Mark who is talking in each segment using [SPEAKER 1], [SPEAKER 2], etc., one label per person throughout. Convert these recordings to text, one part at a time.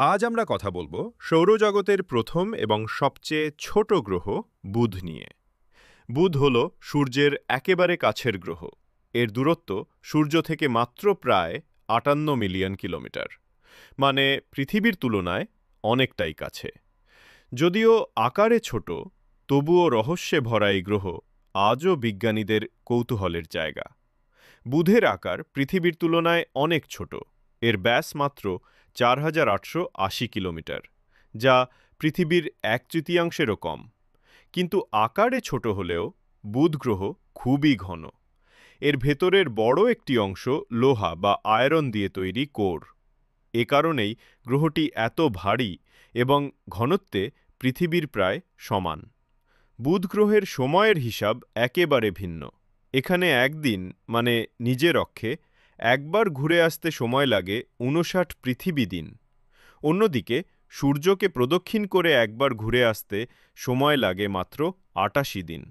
[SPEAKER 1] আজ আমরা কথা বলবো সৌরজগতের প্রথম এবং সবচেয়ে ছোট গ্রহ বুধ নিয়ে। বুধ হল সূর্যের একেবারে কাছের গ্রহ। এর দূরত্ব সূর্য থেকে মাত্র প্রায় ৫৮ মিলিয়ন কিলোমিটার, মানে পৃথিবীর তুলনায় অনেকটাই কাছে। যদিও আকারে ছোট, তবুও রহস্যে ভরা এই গ্রহ আজও বিজ্ঞানীদের কৌতূহলের জায়গা। বুধের আকার পৃথিবীর তুলনায় অনেক ছোট। এর ব্যাস মাত্র ৪,৮৮০ কিলোমিটার, যা পৃথিবীর ১/৩ কম। কিন্তু আকারে ছোট হলেও বুধ গ্রহ খুবই ঘন। এর ভেতরের বড় একটি অংশ লোহা বা আয়রন দিয়ে তৈরি কোর। এ কারণেই গ্রহটি এত ভারী এবং ঘনত্বে পৃথিবীর প্রায় সমান। বুধ গ্রহের সময়ের হিসাব একেবারে ভিন্ন। এখানে একদিন, মানে নিজের অক্ষে একবার ঘুরে আসতে সময় লাগে ৫৯ পৃথিবী দিন। অন্যদিকে সূর্যকে প্রদক্ষিণ করে একবার ঘুরে আসতে সময় লাগে মাত্র ৮৮ দিন।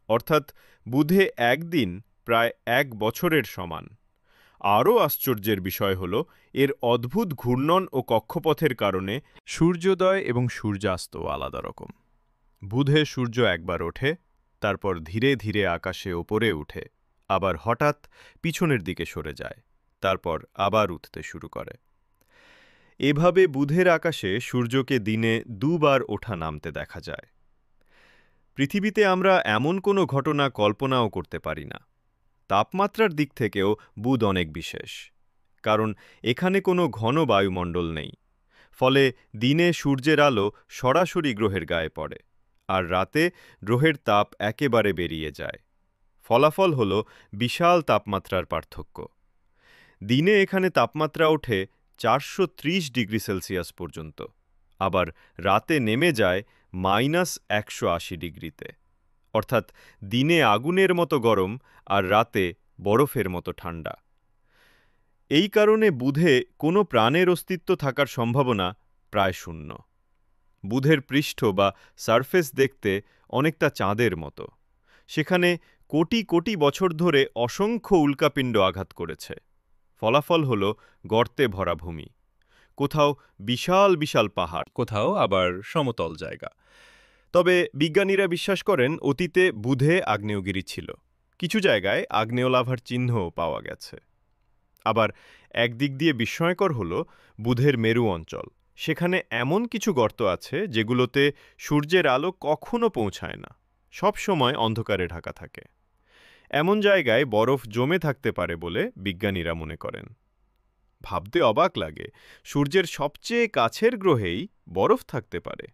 [SPEAKER 1] অর্থাৎ বুধে একদিন প্রায় ১ বছরের সমান। আরও আশ্চর্যের বিষয় হল এর অদ্ভুত ঘূর্ণন ও কক্ষপথের কারণে সূর্যোদয় এবং সূর্যাস্ত আলাদা রকম। বুধে সূর্য একবার ওঠে, তারপর ধীরে ধীরে আকাশে ওপরে উঠে, আবার হঠাৎ পিছনের দিকে সরে যায়, তারপর আবার উঠতে শুরু করে। এভাবে বুধের আকাশে সূর্যকে দিনে দুবার ওঠা নামতে দেখা যায়। পৃথিবীতে আমরা এমন কোনো ঘটনা কল্পনাও করতে পারি না। তাপমাত্রার দিক থেকেও বুধ অনেক বিশেষ, কারণ এখানে কোনো ঘন বায়ুমণ্ডল নেই। ফলে দিনে সূর্যের আলো সরাসরি গ্রহের গায়ে পড়ে, আর রাতে গ্রহের তাপ একেবারে বেরিয়ে যায়। ফলাফল হল বিশাল তাপমাত্রার পার্থক্য। দিনে এখানে তাপমাত্রা ওঠে ৪৩০ ডিগ্রি সেলসিয়াস পর্যন্ত, আবার রাতে নেমে যায় -১৮০ ডিগ্রিতে। অর্থাৎ দিনে আগুনের মতো গরম আর রাতে বরফের মতো ঠান্ডা। এই কারণে বুধে কোনো প্রাণের অস্তিত্ব থাকার সম্ভাবনা প্রায় শূন্য। বুধের পৃষ্ঠ বা সারফেস দেখতে অনেকটা চাঁদের মতো। সেখানে কোটি কোটি বছর ধরে অসংখ্য উল্কাপিণ্ড আঘাত করেছে। ফলাফল হল গর্তে ভরা ভূমি। কোথাও বিশাল বিশাল পাহাড়, কোথাও আবার সমতল জায়গা। তবে বিজ্ঞানীরা বিশ্বাস করেন অতীতে বুধে আগ্নেয়গিরি ছিল। কিছু জায়গায় আগ্নেয় লাভার চিহ্নও পাওয়া গেছে। আবার একদিক দিয়ে বিস্ময়কর হল বুধের মেরু অঞ্চল। সেখানে এমন কিছু গর্ত আছে যেগুলোতে সূর্যের আলো কখনো পৌঁছায় না, সব সময় অন্ধকারে ঢাকা থাকে। এমন জায়গায় বরফ জমে থাকতে পারে বলে বিজ্ঞানীরা মনে করেন। ভাবতে অবাক লাগে, সূর্যের সবচেয়ে কাছের গ্রহেই বরফ থাকতে পারে।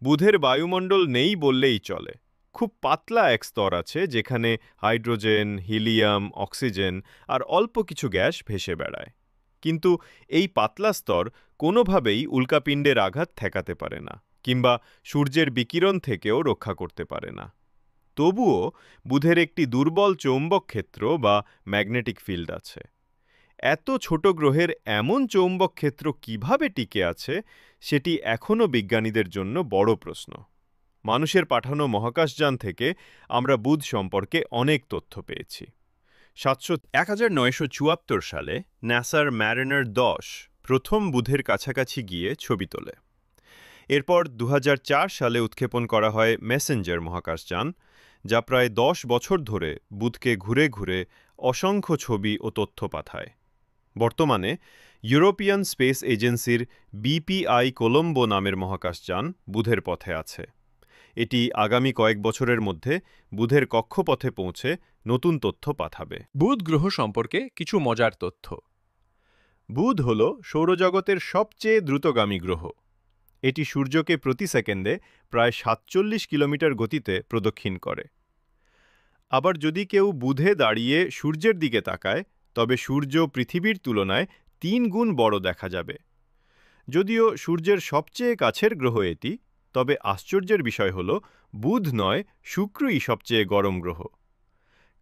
[SPEAKER 1] বুধের বায়ুমণ্ডল নেই বললেই চলে। খুব পাতলা এক স্তর আছে যেখানে হাইড্রোজেন, হিলিয়াম, অক্সিজেন আর অল্প কিছু গ্যাস ভেসে বেড়ায়। কিন্তু এই পাতলা স্তর কোনোভাবেই উল্কাপিণ্ডের আঘাত ঠেকাতে পারে না, কিংবা সূর্যের বিকিরণ থেকেও রক্ষা করতে পারে না। তবুও বুধের একটি দুর্বল চৌম্বক ক্ষেত্র বা ম্যাগনেটিক ফিল্ড আছে। এত ছোট গ্রহের এমন চৌম্বক ক্ষেত্র কিভাবে টিকে আছে, সেটি এখনও বিজ্ঞানীদের জন্য বড় প্রশ্ন। মানুষের পাঠানো মহাকাশযান থেকে আমরা বুধ সম্পর্কে অনেক তথ্য পেয়েছি। ১৯৭৪ সালে নাসার ম্যারিনার ১০ প্রথম বুধের কাছাকাছি গিয়ে ছবি তোলে। এরপর ২০০৪ সালে উৎক্ষেপণ করা হয় মেসেঞ্জার মহাকাশযান, যা প্রায় ১০ বছর ধরে বুধকে ঘুরে ঘুরে অসংখ্য ছবি ও তথ্য পাঠায়। বর্তমানে ইউরোপিয়ান স্পেস এজেন্সির বিপিআই কলম্বো নামের মহাকাশযান বুধের পথে আছে। এটি আগামী কয়েক বছরের মধ্যে বুধের কক্ষপথে পৌঁছে নতুন তথ্য পাঠাবে।
[SPEAKER 2] বুধ গ্রহ সম্পর্কে কিছু মজার তথ্য।
[SPEAKER 1] বুধ হল সৌরজগতের সবচেয়ে দ্রুতগামী গ্রহ। এটি সূর্যকে প্রতি সেকেন্ডে প্রায় ৪৭ কিলোমিটার গতিতে প্রদক্ষিণ করে। আবার যদি কেউ বুধে দাঁড়িয়ে সূর্যের দিকে তাকায়, তবে সূর্য পৃথিবীর তুলনায় ৩ গুণ বড় দেখা যাবে। যদিও সূর্যের সবচেয়ে কাছের গ্রহ এটি, তবে আশ্চর্যের বিষয় হল বুধ নয়, শুক্রই সবচেয়ে গরম গ্রহ।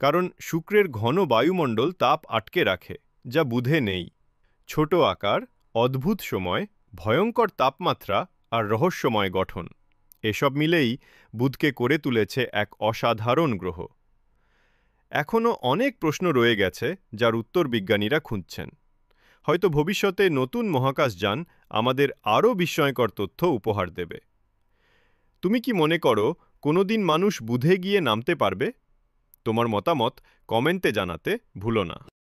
[SPEAKER 1] কারণ শুক্রের ঘন বায়ুমণ্ডল তাপ আটকে রাখে, যা বুধে নেই। ছোট আকার, অদ্ভুত সময়, ভয়ঙ্কর তাপমাত্রা আর রহস্যময় গঠন, এসব মিলেই বুধকে করে তুলেছে এক অসাধারণ গ্রহ। এখনও অনেক প্রশ্ন রয়ে গেছে, যার উত্তর বিজ্ঞানীরা খুঁজছেন। হয়তো ভবিষ্যতে নতুন মহাকাশযান আমাদের আরও বিস্ময়কর তথ্য উপহার দেবে। তুমি কি মনে করো কোনোদিন মানুষ বুধে গিয়ে নামতে পারবে? তোমার মতামত কমেন্টে জানাতে ভুলো না।